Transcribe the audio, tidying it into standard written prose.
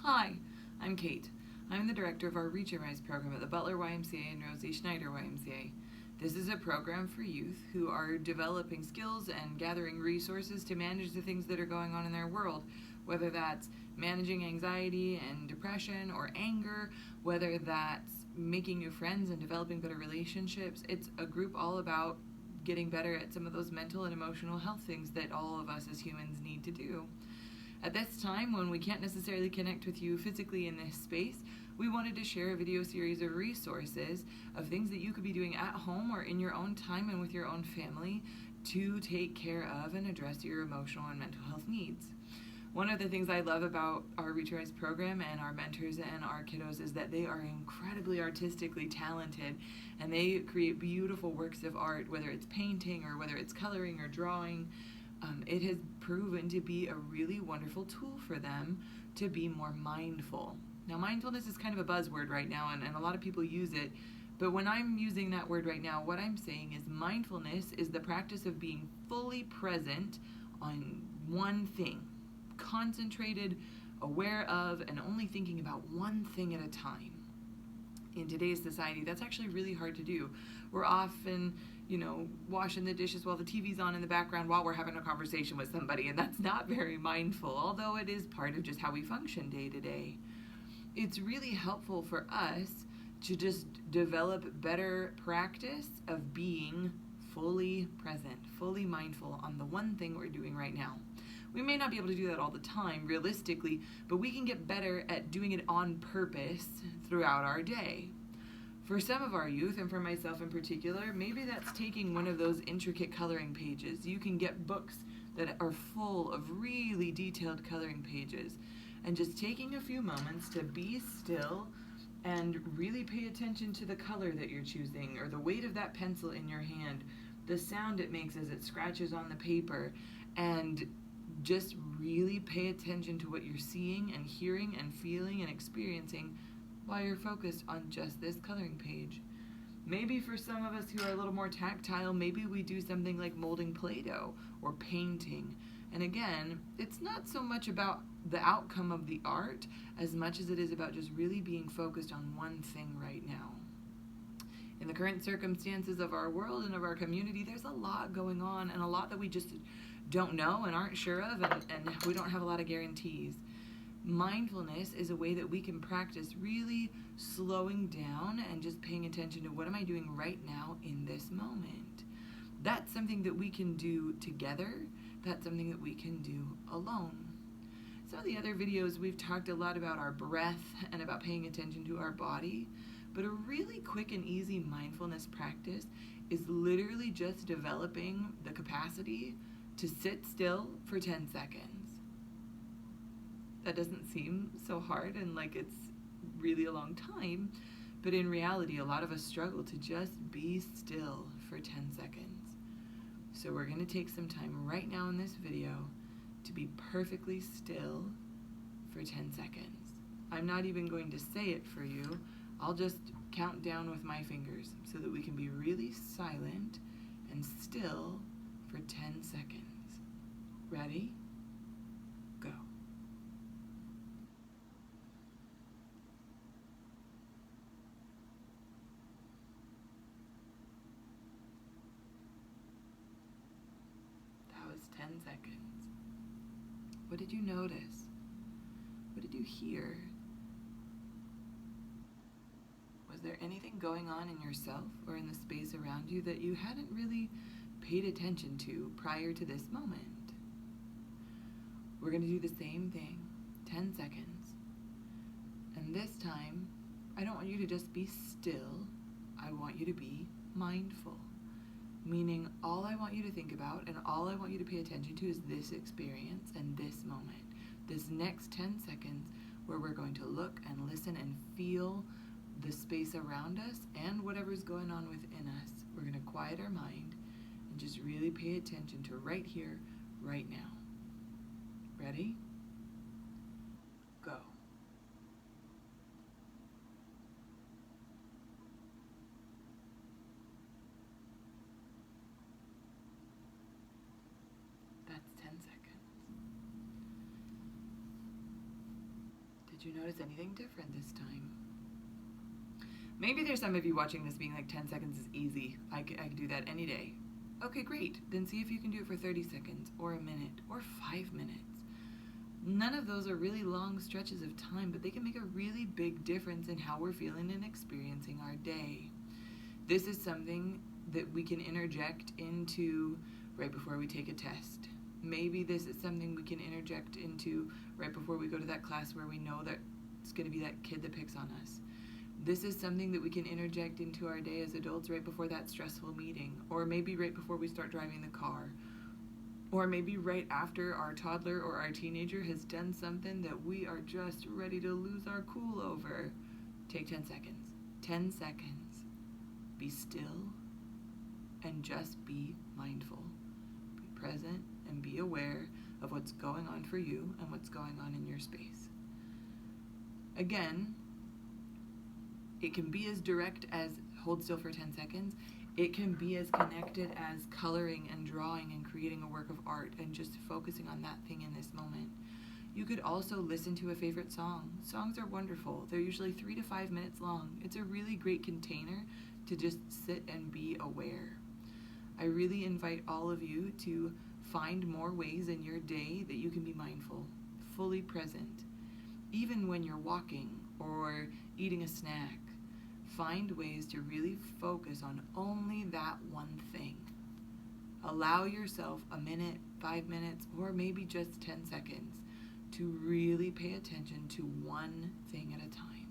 Hi, I'm Kate. I'm the director of our Reach and Rise program at the Butler YMCA and Rosie Schneider YMCA. This is a program for youth who are developing skills and gathering resources to manage the things that are going on in their world, whether that's managing anxiety and depression or anger, whether that's making new friends and developing better relationships. It's a group all about getting better at some of those mental and emotional health things that all of us as humans need to do. At this time, when we can't necessarily connect with you physically in this space, we wanted to share a video series of resources of things that you could be doing at home or in your own time and with your own family to take care of and address your emotional and mental health needs. One of the things I love about our Reach and Rise program and our mentors and our kiddos is that they are incredibly artistically talented, and they create beautiful works of art, whether it's painting or whether it's coloring or drawing. It has proven to be a really wonderful tool for them to be more mindful. Now, mindfulness is kind of a buzzword right now, and a lot of people use it. But when I'm using that word right now, what I'm saying is mindfulness is the practice of being fully present on one thing, concentrated, aware of, and only thinking about one thing at a time. In today's society, that's actually really hard to do. We're often, washing the dishes while the TV's on in the background while we're having a conversation with somebody, and that's not very mindful, although it is part of just how we function day to day. It's really helpful for us to just develop better practice of being fully present, fully mindful on the one thing we're doing right now. We may not be able to do that all the time, realistically, but we can get better at doing it on purpose throughout our day. For some of our youth, and for myself in particular, maybe that's taking one of those intricate coloring pages. You can get books that are full of really detailed coloring pages, and just taking a few moments to be still and really pay attention to the color that you're choosing, or the weight of that pencil in your hand, the sound it makes as it scratches on the paper, and just really pay attention to what you're seeing and hearing and feeling and experiencing while you're focused on just this coloring page. Maybe for some of us who are a little more tactile, maybe we do something like molding Play-Doh or painting. And again, it's not so much about the outcome of the art as much as it is about just really being focused on one thing right now. In the current circumstances of our world and of our community, there's a lot going on, and a lot that we just don't know and aren't sure of, and we don't have a lot of guarantees. Mindfulness is a way that we can practice really slowing down and just paying attention to what am I doing right now in this moment. That's something that we can do together. That's something that we can do alone. Some of the other videos we've talked a lot about our breath and about paying attention to our body, but a really quick and easy mindfulness practice is literally just developing the capacity to sit still for 10 seconds. That doesn't seem so hard and like it's really a long time, but in reality, a lot of us struggle to just be still for 10 seconds. So we're going to take some time right now in this video to be perfectly still for 10 seconds. I'm not even going to say it for you. I'll just count down with my fingers so that we can be really silent and still for 10 seconds. Ready? Go. That was 10 seconds. What did you notice? What did you hear? Was there anything going on in yourself or in the space around you that you hadn't really paid attention to prior to this moment? We're going to do the same thing, 10 seconds. And this time, I don't want you to just be still. I want you to be mindful. Meaning all I want you to think about and all I want you to pay attention to is this experience and this moment. This next 10 seconds where we're going to look and listen and feel the space around us and whatever's going on within us. We're going to quiet our mind and just really pay attention to right here, right now. Ready? Go. That's 10 seconds. Did you notice anything different this time? Maybe there's some of you watching this being like 10 seconds is easy. I can do that any day. Okay, great. Then see if you can do it for 30 seconds or a minute or 5 minutes. None of those are really long stretches of time, but they can make a really big difference in how we're feeling and experiencing our day. This is something that we can interject into right before we take a test. Maybe this is something we can interject into right before we go to that class where we know that it's going to be that kid that picks on us. This is something that we can interject into our day as adults right before that stressful meeting, or maybe right before we start driving the car, or maybe right after our toddler or our teenager has done something that we are just ready to lose our cool over. Take 10 seconds. 10 seconds. Be still and just be mindful. Be present and be aware of what's going on for you and what's going on in your space. Again, it can be as direct as hold still for 10 seconds. It can be as connected as coloring and drawing and creating a work of art and just focusing on that thing in this moment. You could also listen to a favorite song. Songs are wonderful. They're usually 3 to 5 minutes long. It's a really great container to just sit and be aware. I really invite all of you to find more ways in your day that you can be mindful, fully present. Even when you're walking or eating a snack, find ways to really focus on only that one thing. Allow yourself a minute, 5 minutes, or maybe just 10 seconds to really pay attention to one thing at a time.